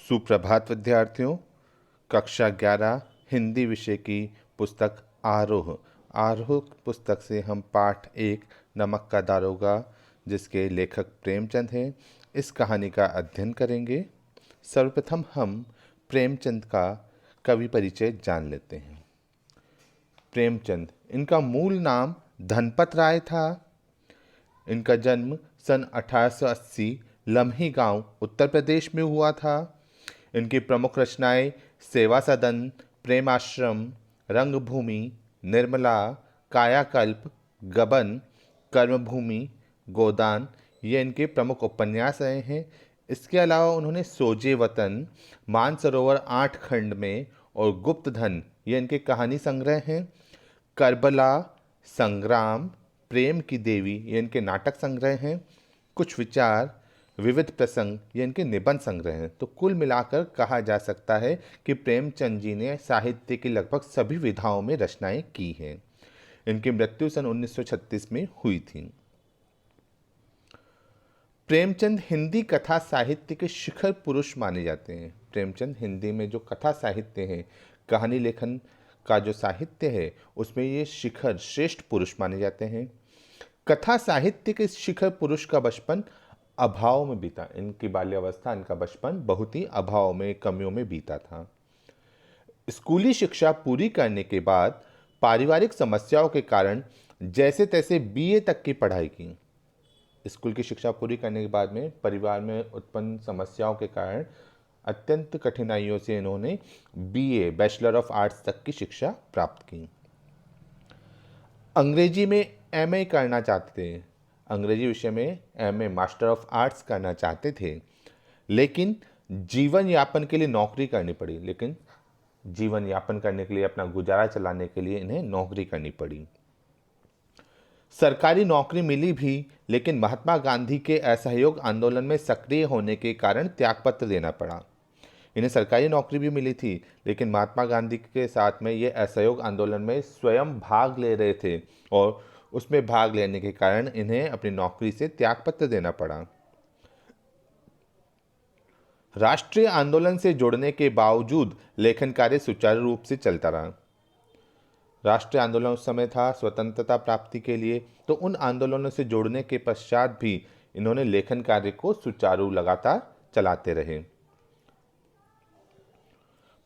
सुप्रभात विद्यार्थियों। कक्षा 11 हिंदी विषय की पुस्तक आरोह आरोह पुस्तक से हम पाठ 1 नमक का दारोगा, जिसके लेखक प्रेमचंद हैं, इस कहानी का अध्ययन करेंगे। सर्वप्रथम हम प्रेमचंद का कवि परिचय जान लेते हैं। प्रेमचंद, इनका मूल नाम धनपत राय था। इनका जन्म सन 1880 लम्ही गांव उत्तर प्रदेश में हुआ था। इनकी प्रमुख रचनाएं सेवा सदन, प्रेम आश्रम, रंगभूमि, निर्मला, कायाकल्प, गबन, कर्मभूमि, गोदान ये इनके प्रमुख उपन्यास रहे हैं। इसके अलावा उन्होंने सोजे वतन, मानसरोवर 8 खंड में और गुप्त धन ये इनके कहानी संग्रह हैं। करबला, संग्राम, प्रेम की देवी ये इनके नाटक संग्रह हैं। कुछ विचार, विविध प्रसंग ये इनके निबंध संग्रह हैं। तो कुल मिलाकर कहा जा सकता है कि प्रेमचंद जी ने साहित्य की लगभग सभी विधाओं में रचनाएं की हैं। इनकी मृत्यु सन 1936 में हुई थी। प्रेमचंद हिंदी कथा साहित्य के शिखर पुरुष माने जाते हैं। प्रेमचंद हिंदी में जो कथा साहित्य है, कहानी लेखन का जो साहित्य है, उसमें ये शिखर श्रेष्ठ पुरुष माने जाते हैं। कथा साहित्य के शिखर पुरुष का बचपन अभाव में बीता। इनकी बाल्यावस्था, इनका बचपन बहुत ही अभाव में, कमियों में बीता था। स्कूली शिक्षा पूरी करने के बाद पारिवारिक समस्याओं के कारण जैसे तैसे बीए तक की पढ़ाई की। स्कूल की शिक्षा पूरी करने के बाद में परिवार में उत्पन्न समस्याओं के कारण अत्यंत कठिनाइयों से इन्होंने बीए, बैचलर ऑफ आर्ट्स तक की शिक्षा प्राप्त की। अंग्रेजी में एमए करना चाहते थे। अंग्रेजी विषय में एमए, मास्टर ऑफ आर्ट्स करना चाहते थे, लेकिन जीवन यापन के लिए नौकरी करनी पड़ी। जीवन यापन करने के लिए, अपना गुजारा चलाने के लिए इन्हें नौकरी करनी पड़ी। सरकारी नौकरी मिली भी, लेकिन महात्मा गांधी के असहयोग आंदोलन में सक्रिय होने के कारण त्यागपत्र देना पड़ा। इन्हें सरकारी नौकरी भी मिली थी, लेकिन महात्मा गांधी के साथ में ये असहयोग आंदोलन में स्वयं भाग ले रहे थे और उसमें भाग लेने के कारण इन्हें अपनी नौकरी से त्यागपत्र देना पड़ा। राष्ट्रीय आंदोलन से जुड़ने के बावजूद लेखन कार्य सुचारू रूप से चलता रहा। राष्ट्रीय आंदोलन उस समय था स्वतंत्रता प्राप्ति के लिए, तो उन आंदोलनों से जुड़ने के पश्चात भी इन्होंने लेखन कार्य को सुचारू लगातार चलाते रहे।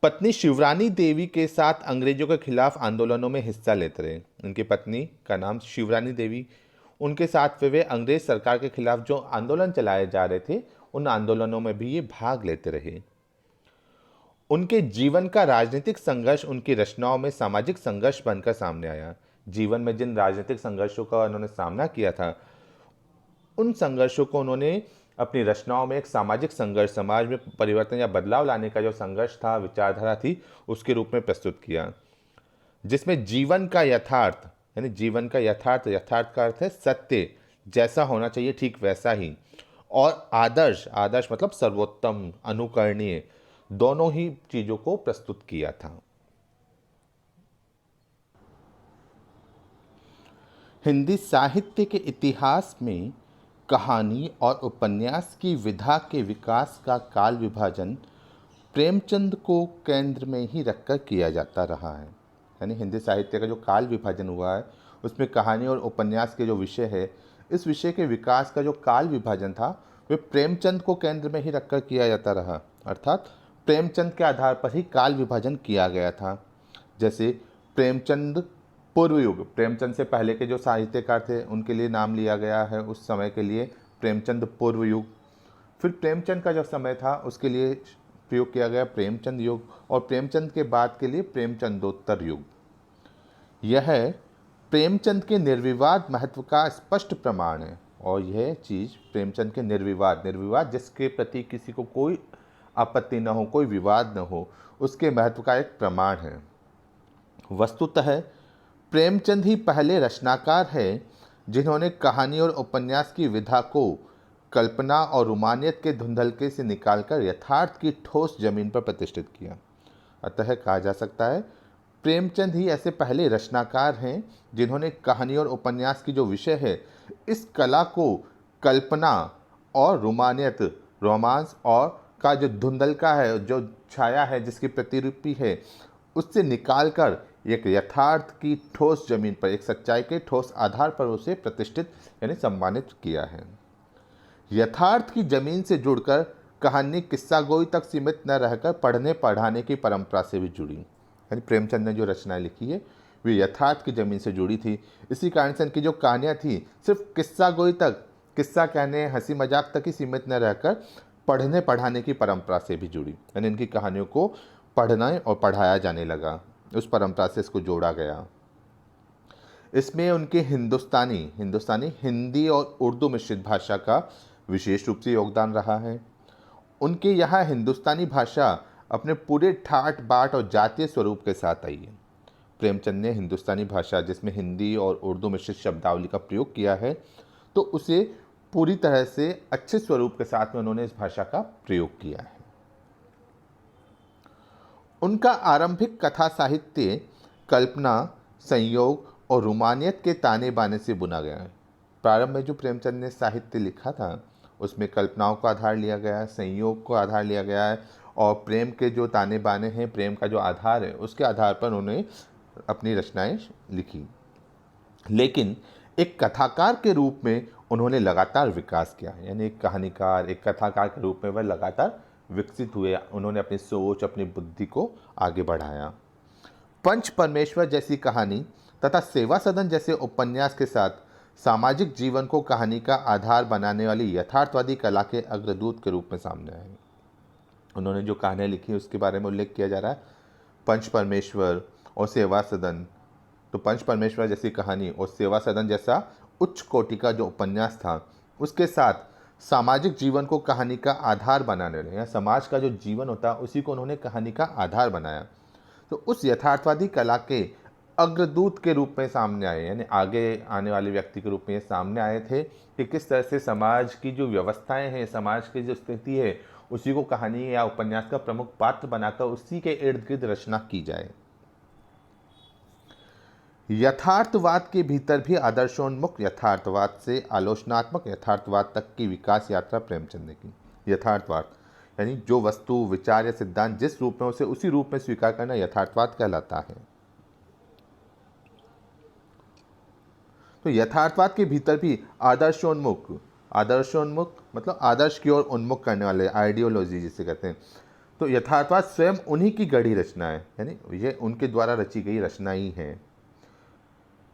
पत्नी शिवरानी देवी के साथ अंग्रेजों के खिलाफ आंदोलनों में हिस्सा लेते रहे। उनकी पत्नी का नाम शिवरानी देवी। उनके साथ वे अंग्रेज सरकार के खिलाफ जो आंदोलन चलाए जा रहे थे, उन आंदोलनों में भी ये भाग लेते रहे। उनके जीवन का राजनीतिक संघर्ष उनकी रचनाओं में सामाजिक संघर्ष बनकर सामने आया। जीवन में जिन राजनीतिक संघर्षों का उन्होंने सामना किया था, उन संघर्षों को उन्होंने अपनी रचनाओं में एक सामाजिक संघर्ष, समाज में परिवर्तन या बदलाव लाने का जो संघर्ष था, विचारधारा थी, उसके रूप में प्रस्तुत किया, जिसमें जीवन का यथार्थ, यानी जीवन का यथार्थ, यथार्थ का अर्थ है सत्य, जैसा होना चाहिए ठीक वैसा ही, और आदर्श, आदर्श मतलब सर्वोत्तम, अनुकरणीय, दोनों ही चीजों को प्रस्तुत किया था। हिंदी साहित्य के इतिहास में कहानी और उपन्यास की विधा के विकास का काल विभाजन प्रेमचंद को केंद्र में ही रखकर किया जाता रहा है। यानी हिंदी साहित्य का जो काल विभाजन हुआ है, उसमें कहानी और उपन्यास के जो विषय है, इस विषय के विकास का जो काल विभाजन था, वे प्रेमचंद को केंद्र में ही रखकर किया जाता रहा। अर्थात प्रेमचंद के आधार पर ही काल विभाजन किया गया था। जैसे प्रेमचंद पूर्व युग, प्रेमचंद से पहले के जो साहित्यकार थे उनके लिए नाम लिया गया है उस समय के लिए प्रेमचंद पूर्व युग। फिर प्रेमचंद का जो समय था उसके लिए प्रयोग किया गया प्रेमचंद युग, और प्रेमचंद के बाद के लिए प्रेमचंदोत्तर युग। यह प्रेमचंद के निर्विवाद महत्व का स्पष्ट प्रमाण है। और यह चीज़ प्रेमचंद के निर्विवाद, निर्विवाद जिसके प्रति किसी को कोई आपत्ति न हो, कोई विवाद न हो, उसके महत्व का एक प्रमाण है। वस्तुतः प्रेमचंद ही पहले रचनाकार हैं जिन्होंने कहानी और उपन्यास की विधा को कल्पना और रोमानियत के धुंधलके से निकालकर यथार्थ की ठोस जमीन पर प्रतिष्ठित किया। अतः कहा जा सकता है प्रेमचंद ही ऐसे पहले रचनाकार हैं जिन्होंने कहानी और उपन्यास की जो विषय है, इस कला को कल्पना और रोमानियत, रोमांस और का जो धुंधलका है, जो छाया है, जिसकी प्रतिरूपी है, उससे निकालकर एक यथार्थ की ठोस जमीन पर, एक सच्चाई के ठोस आधार पर उसे प्रतिष्ठित यानी सम्मानित किया है। यथार्थ की जमीन से जुड़कर कहानी किस्सागोई तक सीमित न रहकर पढ़ने पढ़ाने की परंपरा से भी जुड़ी। यानी प्रेमचंद ने जो रचनाएं लिखी है वे यथार्थ की जमीन से जुड़ी थी। इसी कारण से इनकी जो कहानियाँ थी सिर्फ किस्सागोई तक, किस्सा कहने, हंसी मजाक तक ही सीमित न रहकर पढ़ने पढ़ाने की परंपरा से भी जुड़ी। यानी इनकी कहानियों को पढ़ना और पढ़ाया जाने लगा, उस परंपरा से इसको जोड़ा गया। इसमें उनके हिंदुस्तानी हिंदी और उर्दू मिश्रित भाषा का विशेष रूप से योगदान रहा है। उनके यहाँ हिंदुस्तानी भाषा अपने पूरे ठाट बाट और जातीय स्वरूप के साथ आई है। प्रेमचंद ने हिंदुस्तानी भाषा, जिसमें हिंदी और उर्दू मिश्रित शब्दावली का प्रयोग किया है, तो उसे पूरी तरह से अच्छे स्वरूप के साथ में उन्होंने इस भाषा का प्रयोग किया है। उनका आरंभिक कथा साहित्य कल्पना, संयोग और रोमानियत के ताने बाने से बुना गया है। प्रारंभ में जो प्रेमचंद ने साहित्य लिखा था उसमें कल्पनाओं का आधार लिया गया है, संयोग को आधार लिया गया है, और प्रेम के जो ताने बाने हैं, प्रेम का जो आधार है, उसके आधार पर उन्होंने अपनी रचनाएं लिखी। लेकिन एक कथाकार के रूप में उन्होंने लगातार विकास किया। यानी एक कहानीकार, एक कथाकार के रूप में वह लगातार विकसित हुए। उन्होंने अपनी सोच, अपनी बुद्धि को आगे बढ़ाया। पंच परमेश्वर जैसी कहानी तथा सेवा सदन जैसे उपन्यास के साथ सामाजिक जीवन को कहानी का आधार बनाने वाली यथार्थवादी कला के अग्रदूत के रूप में सामने आए। उन्होंने जो कहानियाँ लिखी उसके बारे में उल्लेख किया जा रहा है, पंच परमेश्वर और सेवा सदन। तो पंच परमेश्वर जैसी कहानी और सेवा सदन जैसा उच्च कोटि का जो उपन्यास था, उसके साथ सामाजिक जीवन को कहानी का आधार बनाने वाले, या समाज का जो जीवन होता है उसी को उन्होंने कहानी का आधार बनाया। तो उस यथार्थवादी कला के अग्रदूत के रूप में सामने आए, यानी आगे आने वाले व्यक्ति के रूप में ये सामने आए थे कि किस तरह से समाज की जो व्यवस्थाएं हैं, समाज की जो स्थिति है, उसी को कहानी या उपन्यास का प्रमुख पात्र बनाकर उसी के इर्द गिर्द रचना की जाए। यथार्थवाद के भीतर भी आदर्शोन्मुख यथार्थवाद से आलोचनात्मक यथार्थवाद तक की विकास यात्रा प्रेमचंद ने की। यथार्थवाद यानी जो वस्तु, विचार या सिद्धांत जिस रूप में, उसे उसी रूप में स्वीकार करना यथार्थवाद कहलाता है। तो यथार्थवाद के भीतर भी आदर्शोन्मुख मतलब आदर्श की ओर उन्मुख करने वाले, आइडियोलॉजी जिसे कहते हैं। तो यथार्थवाद स्वयं उन्हीं की गढ़ी रचना है, यानी ये उनके द्वारा रची गई रचना ही है।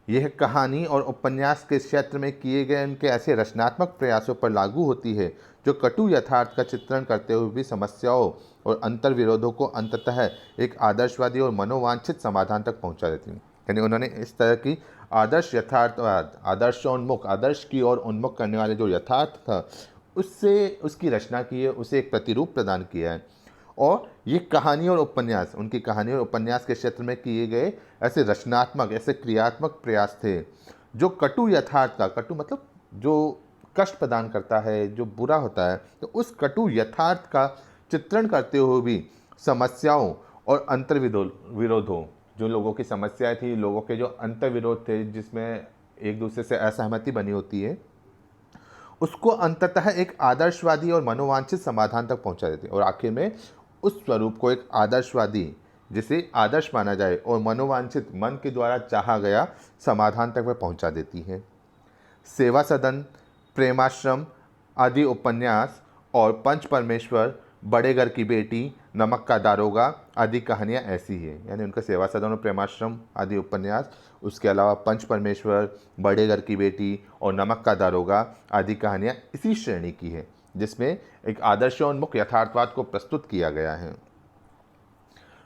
यह कहानी और उपन्यास के क्षेत्र में किए गए उनके ऐसे रचनात्मक प्रयासों पर लागू होती है जो कटु यथार्थ का चित्रण करते हुए भी समस्याओं और अंतर्विरोधों को अंततः एक आदर्शवादी और मनोवांछित समाधान तक पहुंचा देती हैं। यानी उन्होंने इस तरह की आदर्श यथार्थवाद, आदर्शोन्मुख, आदर्श की ओर उन्मुख करने वाले जो यथार्थ था, उससे उसकी रचना की है, उसे एक प्रतिरूप प्रदान किया है। और ये कहानी और उपन्यास, उनकी कहानी और उपन्यास के क्षेत्र में किए गए ऐसे रचनात्मक, ऐसे क्रियात्मक प्रयास थे जो कटु यथार्थ का, कटु मतलब जो कष्ट प्रदान करता है, जो बुरा होता है, तो उस कटु यथार्थ का चित्रण करते हुए भी समस्याओं और अंतर्विरोधों, जो लोगों की समस्याएं थी, लोगों के जो अंतर्विरोध थे जिसमें एक दूसरे से असहमति बनी होती है, उसको अंततः एक आदर्शवादी और मनोवांछित समाधान तक पहुंचा देती है। और आखिर में उस स्वरूप को एक आदर्शवादी, जिसे आदर्श माना जाए, और मनोवांछित, मन के द्वारा चाहा गया समाधान तक वह पहुंचा देती है। सेवा सदन, प्रेमाश्रम आदि उपन्यास और पंच परमेश्वर, बड़े घर की बेटी, नमक का दारोगा आदि कहानियाँ ऐसी हैं। यानी उनका सेवा सदन और प्रेमाश्रम आदि उपन्यास, उसके अलावा पंच परमेश्वर, बड़े घर की बेटी और नमक का दारोगा आदि कहानियाँ इसी श्रेणी की है, जिसमें एक आदर्शोन्मुख यथार्थवाद को प्रस्तुत किया गया है।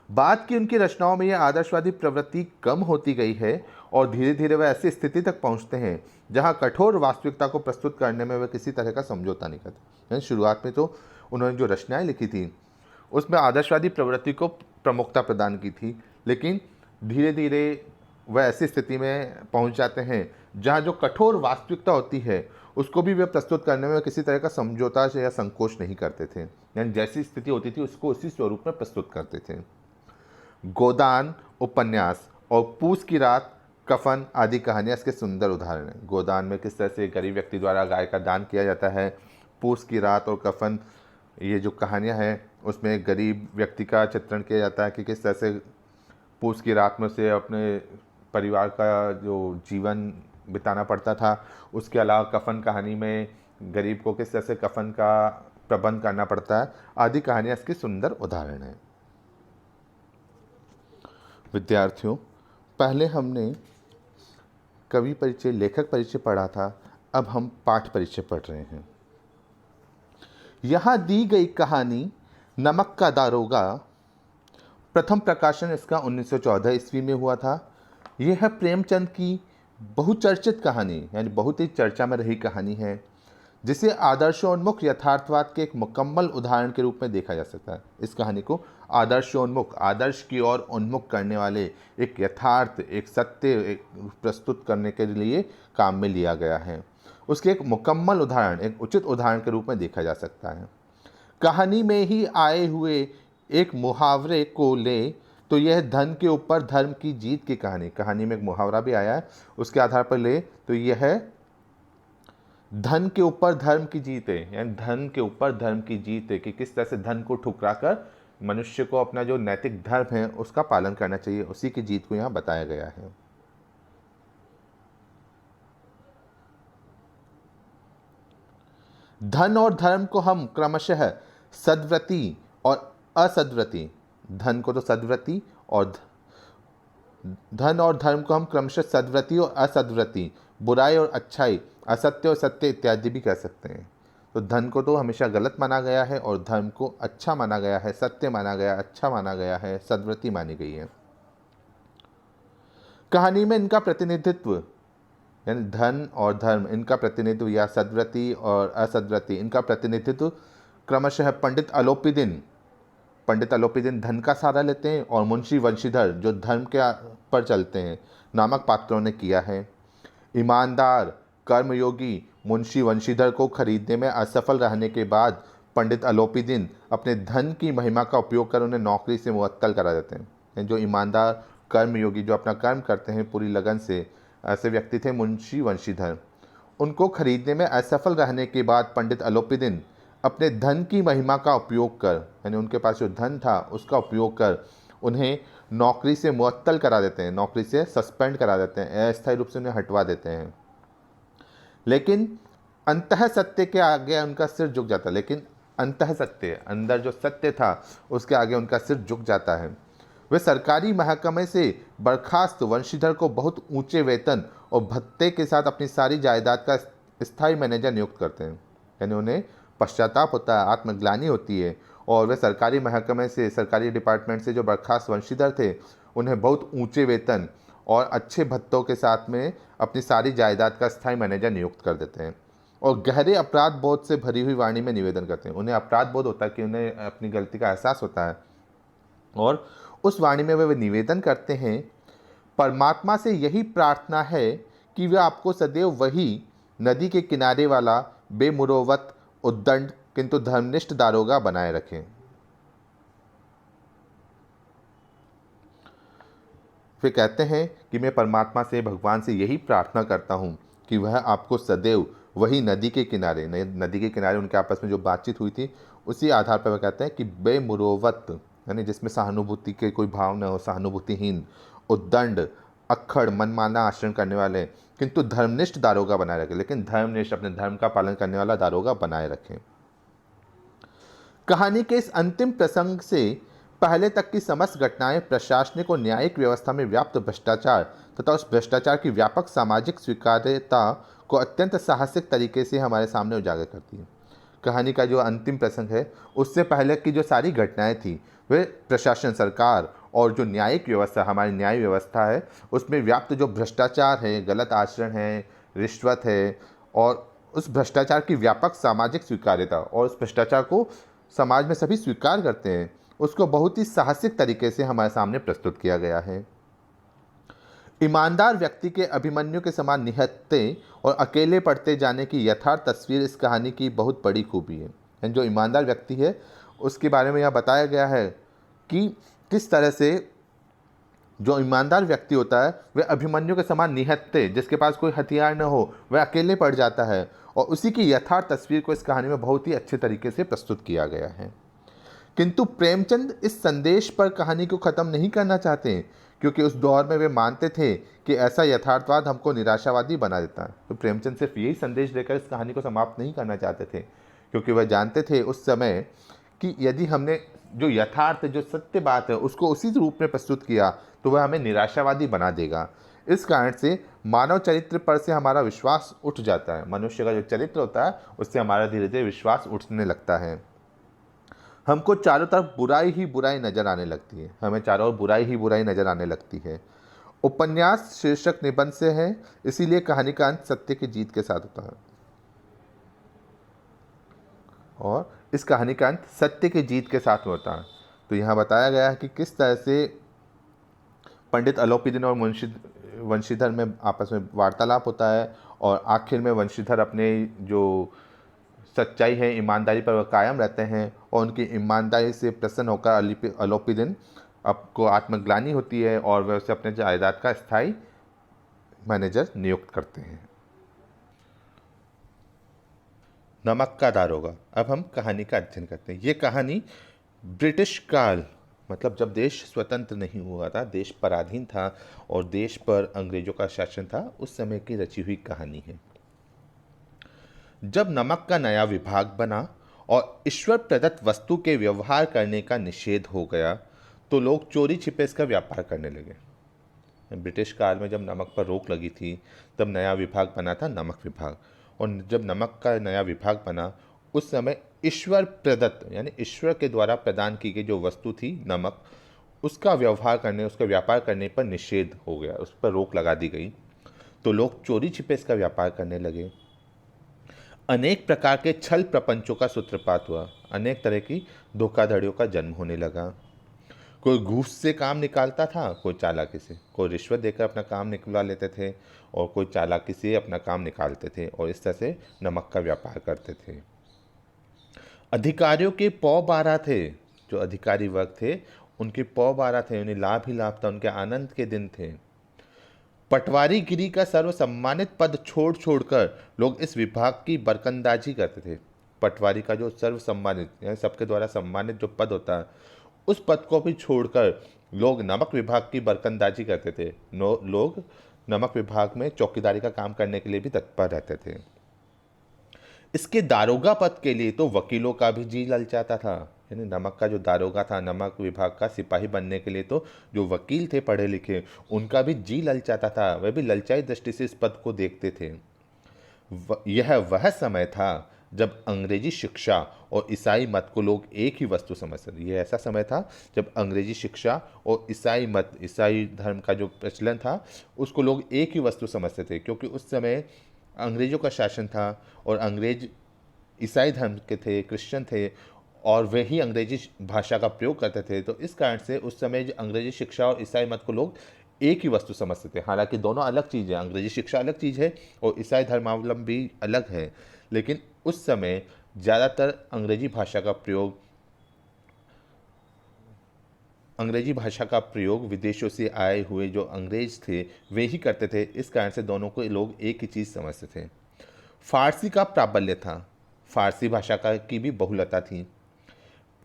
बाद की उनकी रचनाओं में यह आदर्शवादी प्रवृत्ति कम होती गई है और धीरे धीरे वह ऐसी स्थिति तक पहुंचते हैं जहां कठोर वास्तविकता को प्रस्तुत करने में वे किसी तरह का समझौता नहीं करते। यानी शुरुआत में तो उन्होंने जो रचनाएं लिखी थी उसमें आदर्शवादी प्रवृत्ति को प्रमुखता प्रदान की थी, लेकिन धीरे धीरे वह ऐसी स्थिति में पहुंच जाते हैं जहां जो कठोर वास्तविकता होती है उसको भी वे प्रस्तुत करने में किसी तरह का समझौता या संकोच नहीं करते थे। यानी जैसी स्थिति होती थी उसको उसी स्वरूप में प्रस्तुत करते थे। गोदान उपन्यास और पूस की रात, कफन आदि कहानियाँ इसके सुंदर उदाहरण हैं। गोदान में किस तरह से गरीब व्यक्ति द्वारा गाय का दान किया जाता है, पूस की रात और कफन ये जो कहानियाँ हैं उसमें एक गरीब व्यक्ति का चित्रण किया जाता है कि किस तरह से पूस की रात में से अपने परिवार का जो जीवन बिताना पड़ता था। उसके अलावा कफन कहानी में गरीब को किस तरह से कफन का प्रबंध करना पड़ता है, आदि कहानियाँ इसकी सुंदर उदाहरण हैं। विद्यार्थियों, पहले हमने कवि परिचय, लेखक परिचय पढ़ा था, अब हम पाठ परिचय पढ़ रहे हैं। यहाँ दी गई कहानी नमक का दारोगा, प्रथम प्रकाशन इसका 1914 ईस्वी में हुआ था। यह है प्रेमचंद की बहुचर्चित कहानी, यानी बहुत ही चर्चा में रही कहानी है, जिसे आदर्शोन्मुख यथार्थवाद के एक मुकम्मल उदाहरण के रूप में देखा जा सकता है। इस कहानी को आदर्शोन्मुख, आदर्श की ओर उन्मुख करने वाले एक यथार्थ, एक सत्य प्रस्तुत करने के लिए काम में लिया गया है। उसके एक मुकम्मल उदाहरण, एक उचित उदाहरण के रूप में देखा जा सकता है। कहानी में ही आए हुए एक मुहावरे को ले तो यह धन के ऊपर धर्म की जीत की कहानी में एक मुहावरा भी आया है, उसके आधार पर ले तो यह धन के ऊपर धर्म की जीत है, यानी धन के ऊपर धर्म की जीत है कि किस तरह से धन को ठुकरा कर मनुष्य को अपना जो नैतिक धर्म है उसका पालन करना चाहिए, उसी की जीत को यहाँ बताया गया है। धन और धर्म को हम क्रमशः सद्व्रती और असद्व्रती, धन को तो सद्व्रती और धन और धर्म को हम क्रमशः सद्व्रती और असद्व्रती, बुराई और अच्छाई, असत्य और सत्य इत्यादि भी कह सकते हैं। तो धन को तो हमेशा गलत माना गया है और धर्म को अच्छा माना गया है, सत्य माना गया, अच्छा माना गया है, सद्व्रती मानी गई है। कहानी में इनका प्रतिनिधित्व, यानी धन और धर्म, इनका प्रतिनिधित्व या सद्व्रती और असद्व्रती, इनका प्रतिनिधित्व क्रमशः पंडित अलोपीदिन धन का सहारा लेते हैं और मुंशी वंशीधर जो धर्म के पर चलते हैं नामक पात्रों ने किया है। ईमानदार कर्मयोगी मुंशी वंशीधर को खरीदने में असफल रहने के बाद पंडित अलोपीदिन अपने धन की महिमा का उपयोग कर उन्हें नौकरी से मुअत्तल करा देते हैं। जो ईमानदार कर्मयोगी जो अपना कर्म करते हैं पूरी लगन से, ऐसे व्यक्ति थे मुंशी वंशीधर। उनको खरीदने में असफल रहने के बाद पंडित अलोपीदिन अपने धन की महिमा का उपयोग कर, यानी उनके पास जो धन था उसका उपयोग कर उन्हें नौकरी से मुअत्तल करा देते हैं, नौकरी से सस्पेंड करा देते हैं, अस्थायी रूप से उन्हें हटवा देते हैं। लेकिन अंतः सत्य के आगे उनका सिर झुक जाता है, लेकिन अंतः सत्य, अंदर जो सत्य था उसके आगे उनका सिर झुक जाता है। वे सरकारी महकमे से बर्खास्त वंशीधर को बहुत ऊंचे वेतन और भत्ते के साथ अपनी सारी जायदाद का स्थायी मैनेजर नियुक्त करते हैं। यानी उन्हें पश्चाताप होता है, आत्मग्लानि होती है, और वे सरकारी महकमे से, सरकारी डिपार्टमेंट से जो बर्खास्त वंशीधर थे उन्हें बहुत ऊंचे वेतन और अच्छे भत्तों के साथ में अपनी सारी जायदाद का स्थायी मैनेजर नियुक्त कर देते हैं और गहरे अपराध बोध से भरी हुई वाणी में निवेदन करते हैं। उन्हें अपराध बोध होता है कि उन्हें अपनी गलती का एहसास होता है और उस वाणी में वे निवेदन करते हैं, परमात्मा से यही प्रार्थना है कि वे आपको सदैव वही नदी के किनारे वाला बेमुरोवत, उद्दंड किंतु धर्मनिष्ठ दारोगा बनाए रखें। वे कहते हैं कि मैं परमात्मा से, भगवान से यही प्रार्थना करता हूँ कि वह आपको सदैव वही नदी के किनारे उनके आपस में जो बातचीत हुई थी उसी आधार पर वह कहते हैं कि बेमुरोवत, यानी जिसमें सहानुभूति के कोई भाव न हो, सहानुभूतिहीन, उद्दंड, अक्खड़, मनमाना आचरण करने वाले किंतु धर्मनिष्ठ दारोगा बनाए रखें, लेकिन धर्मनिष्ठ, अपने धर्म का पालन करने वाला दारोगा बनाए रखें। कहानी के इस अंतिम प्रसंग से पहले तक की समस्त घटनाएं प्रशासनिक और न्यायिक व्यवस्था में व्याप्त भ्रष्टाचार तथा उस भ्रष्टाचार की व्यापक सामाजिक स्वीकार्यता को अत्यंत साहसिक तरीके से हमारे सामने उजागर करती है। कहानी का जो अंतिम प्रसंग है उससे पहले की जो सारी घटनाएं थी वे प्रशासन, सरकार और जो न्यायिक व्यवस्था, हमारी न्याय व्यवस्था है उसमें व्याप्त जो भ्रष्टाचार है, गलत आचरण है, रिश्वत है और उस भ्रष्टाचार की व्यापक सामाजिक स्वीकार्यता और उस भ्रष्टाचार को समाज में सभी स्वीकार करते हैं, उसको बहुत ही साहसिक तरीके से हमारे सामने प्रस्तुत किया गया है। ईमानदार व्यक्ति के अभिमन्यु के समान निहत्ते और अकेले पड़ते जाने की यथार्थ तस्वीर इस कहानी की बहुत बड़ी खूबी है। जो ईमानदार व्यक्ति है उसके बारे में यह बताया गया है कि किस तरह से जो ईमानदार व्यक्ति होता है वह अभिमन्यु के समान निहत्थे, जिसके पास कोई हथियार न हो, वह अकेले पड़ जाता है। और उसी की यथार्थ तस्वीर को इस कहानी में बहुत ही अच्छे तरीके से प्रस्तुत किया गया है। किंतु प्रेमचंद इस संदेश पर कहानी को ख़त्म नहीं करना चाहते, क्योंकि उस दौर में वे मानते थे कि ऐसा यथार्थवाद हमको निराशावादी बना देता है। तो प्रेमचंद सिर्फ यही संदेश देकर इस कहानी को समाप्त नहीं करना चाहते थे, क्योंकि वह जानते थे उस समय कि यदि हमने जो यथार्थ, जो सत्य बात है, उसको उसी रूप में प्रस्तुत किया तो वह हमें निराशावादी बना देगा। इस कारण से मानव चरित्र पर से हमारा विश्वास उठ जाता है। मनुष्य का जो चरित्र होता है उससे हमारा धीरे धीरे विश्वास उठने लगता है। हमको चारों तरफ बुराई ही बुराई नजर आने लगती है, हमें चारों ओर बुराई ही बुराई नजर आने लगती है। उपन्यास शीर्षक निबंध से है, इसीलिए कहानी का अंत सत्य की जीत के साथ होता है। और इस कहानी का अंत सत्य की जीत के साथ होता है। तो यहाँ बताया गया है कि किस तरह से पंडित अलोपीदीन और मुंशी वंशीधर में आपस में वार्तालाप होता है, और आखिर में वंशीधर अपने जो सच्चाई है, ईमानदारी पर वह कायम रहते हैं, और उनकी ईमानदारी से प्रसन्न होकर अलोपीदीन आपको आत्मग्लानि होती है और वह उसे अपने जायदाद का स्थायी मैनेजर नियुक्त करते हैं। नमक का दारोगा। अब हम कहानी का अध्ययन करते हैं। ये कहानी ब्रिटिश काल, मतलब जब देश स्वतंत्र नहीं हुआ था, देश पराधीन था और देश पर अंग्रेजों का शासन था, उस समय की रची हुई कहानी है। जब नमक का नया विभाग बना और ईश्वर प्रदत्त वस्तु के व्यवहार करने का निषेध हो गया, तो लोग चोरी छिपे इसका व्यापार करने लगे। ब्रिटिश काल में जब नमक पर रोक लगी थी, तब नया विभाग बना था, नमक विभाग। और जब नमक का नया विभाग बना, उस समय ईश्वर प्रदत्त यानी ईश्वर के द्वारा प्रदान की गई जो वस्तु थी नमक, उसका व्यवहार करने, उसका व्यापार करने पर निषेध हो गया, उस पर रोक लगा दी गई। तो लोग चोरी छिपे इसका व्यापार करने लगे। अनेक प्रकार के छल प्रपंचों का सूत्रपात हुआ, अनेक तरह की धोखाधड़ियों का जन्म होने लगा। कोई घूस से काम निकालता था, कोई चालाकी से, कोई रिश्वत देकर अपना काम निकलवा लेते थे और कोई चालाकी से अपना काम निकालते थे, और इस तरह से नमक का व्यापार करते थे। अधिकारियों के पौ 12 थे, जो अधिकारी वर्ग थे उनके पौ 12 थे, उन्हें लाभ ही लाभ था, उनके आनंद के दिन थे। पटवारी गिरी का सर्वसम्मानित पद छोड़ छोड़कर लोग इस विभाग की बरकंदाजी करते थे। पटवारी का जो सर्वसम्मानित यानी सबके द्वारा सम्मानित जो पद होता है, उस पद को भी छोड़कर लोग नमक विभाग की बरकंदाजी करते थे। लोग नमक विभाग में चौकीदारी का काम करने के लिए भी तत्पर रहते थे। इसके दारोगा पद के लिए तो वकीलों का भी जी ललचाता था, यानी नमक का जो दारोगा था, नमक विभाग का सिपाही बनने के लिए तो जो वकील थे पढ़े लिखे, उनका भी जी ललचाता था, वह भी ललचाई दृष्टि से इस पद को देखते थे। यह वह समय था जब अंग्रेजी शिक्षा और ईसाई मत को लोग एक ही वस्तु समझते थे। यह ऐसा समय था जब अंग्रेजी शिक्षा और ईसाई मत, ईसाई धर्म का जो प्रचलन था, उसको लोग एक ही वस्तु समझते थे, क्योंकि उस समय अंग्रेजों का शासन था और अंग्रेज ईसाई धर्म के थे, क्रिश्चियन थे, और वे ही अंग्रेजी भाषा का प्रयोग करते थे। तो इस कारण से उस समय जो अंग्रेजी शिक्षा और ईसाई मत को लोग एक ही वस्तु समझते थे। हालांकि दोनों अलग चीज़ है, अंग्रेजी शिक्षा अलग चीज़ है और ईसाई धर्मावलंबी अलग है, लेकिन उस समय ज़्यादातर अंग्रेजी भाषा का प्रयोग विदेशों से आए हुए जो अंग्रेज थे वे ही करते थे। इस कारण से दोनों को लोग एक ही चीज़ समझते थे। फारसी का प्राबल्य था, फारसी भाषा का की भी बहुलता थी।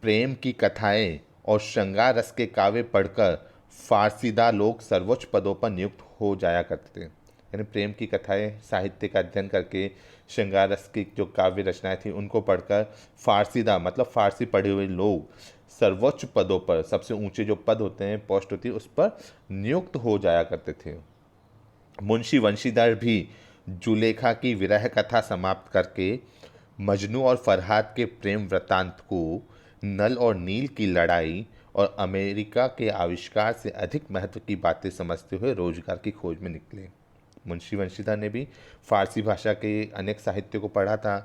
प्रेम की कथाएं और श्रृंगार रस के काव्य पढ़कर फारसीदा लोग सर्वोच्च पदों पर नियुक्त हो जाया करते थे। यानी प्रेम की कथाएं, साहित्य का अध्ययन करके श्रृंगार रस की जो काव्य रचनाएं थी उनको पढ़कर फारसीदा मतलब फारसी पढ़े हुए लोग सर्वोच्च पदों पर, सबसे ऊंचे जो पद होते हैं, पोस्ट होती है, उस पर नियुक्त हो जाया करते थे। मुंशी वंशीधर भी जुलेखा की विरह कथा समाप्त करके मजनू और फरहाद के प्रेम वृत्तांत को, नल और नील की लड़ाई और अमेरिका के आविष्कार से अधिक महत्व की बातें समझते हुए रोजगार की खोज में निकले। मुंशी वंशीधर ने भी फारसी भाषा के अनेक साहित्य को पढ़ा था,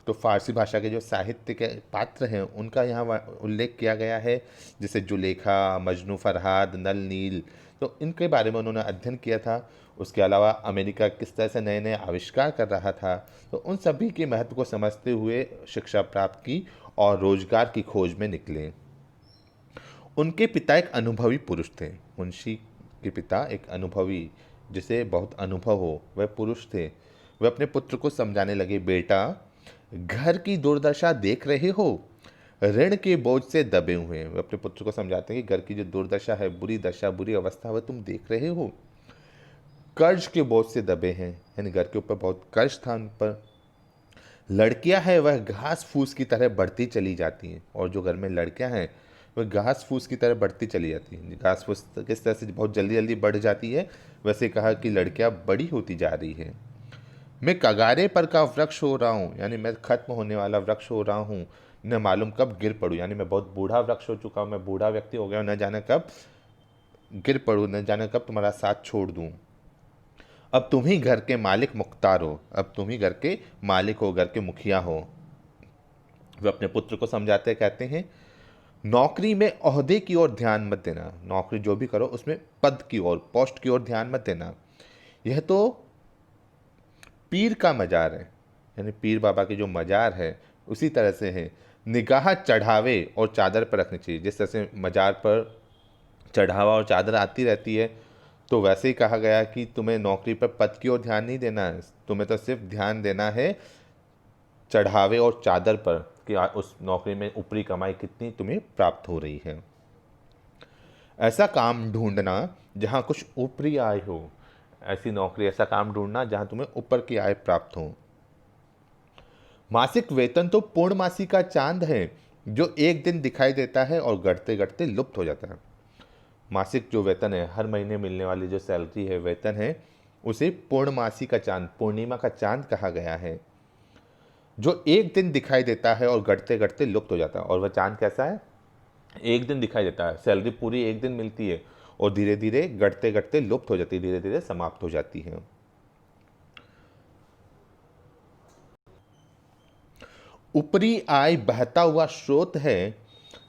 तो फारसी भाषा के जो साहित्य के पात्र हैं उनका यहाँ उल्लेख किया गया है, जैसे जुलेखा, मजनू, फरहाद, नल, नील, तो इनके बारे में उन्होंने अध्ययन किया था। उसके अलावा अमेरिका किस तरह से नए नए आविष्कार कर रहा था, तो उन सभी के महत्व को समझते हुए शिक्षा प्राप्त की और रोजगार की खोज में निकले। उनके पिता एक अनुभवी पुरुष थे। मुंशी के पिता एक अनुभवी, जिसे बहुत अनुभव हो, वह पुरुष थे। वह अपने पुत्र को समझाने लगे, बेटा, घर की दुर्दशा देख रहे हो, ऋण के बोझ से दबे हुए हैं। वे अपने पुत्र को समझाते हैं कि घर की जो दुर्दशा है, बुरी दशा, बुरी अवस्था, वह तुम देख रहे हो, कर्ज के बोझ से दबे हैं, यानी घर के ऊपर बहुत कर्ज था उन पर। लड़कियां हैं वह घास फूस की तरह बढ़ती चली जाती हैं, और जो घर में लड़कियां हैं वह घास फूस की तरह बढ़ती चली जाती हैं। घास फूस किस तरह से बहुत जल्दी जल्दी बढ़ जाती है, वैसे कहा कि लड़कियां बड़ी होती जा रही है। मैं कगारे पर का वृक्ष हो रहा हूँ, यानी मैं खत्म होने वाला वृक्ष हो रहा हूँ, न मालूम कब गिर पड़ूँ, यानी मैं बहुत बूढ़ा वृक्ष हो चुका हूँ, मैं बूढ़ा व्यक्ति हो गया हूँ, न जाने कब गिर पड़ूँ, न जाने कब तुम्हारा साथ छोड़ दूँ। अब तुम ही घर के मालिक मुख्तार हो, अब तुम ही घर के मालिक हो, घर के मुखिया हो। वे अपने पुत्र को समझाते कहते हैं, नौकरी में ओहदे की ओर ध्यान मत देना, नौकरी जो भी करो उसमें पद की ओर, पोस्ट की ओर ध्यान मत देना। यह तो पीर का मजार है, यानी पीर बाबा की जो मजार है उसी तरह से है। निगाह चढ़ावे और चादर पर रखनी चाहिए। जिस तरह से मजार पर चढ़ावा और चादर आती रहती है, तो वैसे ही कहा गया कि तुम्हें नौकरी पर पद की ओर ध्यान नहीं देना है, तुम्हें तो सिर्फ ध्यान देना है चढ़ावे और चादर पर, कि उस नौकरी में ऊपरी कमाई कितनी तुम्हें प्राप्त हो रही है। ऐसा काम ढूंढना जहाँ कुछ ऊपरी आय हो, ऐसी नौकरी, ऐसा काम ढूंढना जहाँ तुम्हें ऊपर की आय प्राप्त हो। मासिक वेतन तो पूर्णमासी का चांद है, जो एक दिन दिखाई देता है और घटते घटते लुप्त हो जाता है। मासिक जो वेतन है, हर महीने मिलने वाली जो सैलरी है, वेतन है, उसे पूर्णमासी का चांद, पूर्णिमा का चांद कहा गया है, जो एक दिन दिखाई देता है और घटते घटते लुप्त हो जाता है। और वह चांद कैसा है? एक दिन दिखाई देता है, सैलरी पूरी एक दिन मिलती है और धीरे धीरे घटते घटते लुप्त हो जाती है, धीरे धीरे समाप्त हो जाती है। ऊपरी आय बहता हुआ स्रोत है,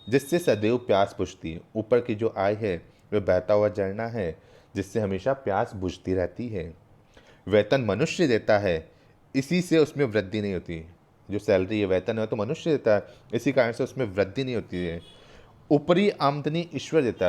जिससे सदैव प्यास बुझती है। ऊपर की जो आय है वह बहता हुआ झरना है, जिससे हमेशा प्यास बुझती रहती है। वेतन मनुष्य देता है, इसी से उसमें वृद्धि नहीं होती। जो सैलरी है, वेतन है, तो मनुष्य देता है, इसी कारण से उसमें वृद्धि नहीं होती है। ऊपरी आमदनी ईश्वर देता है,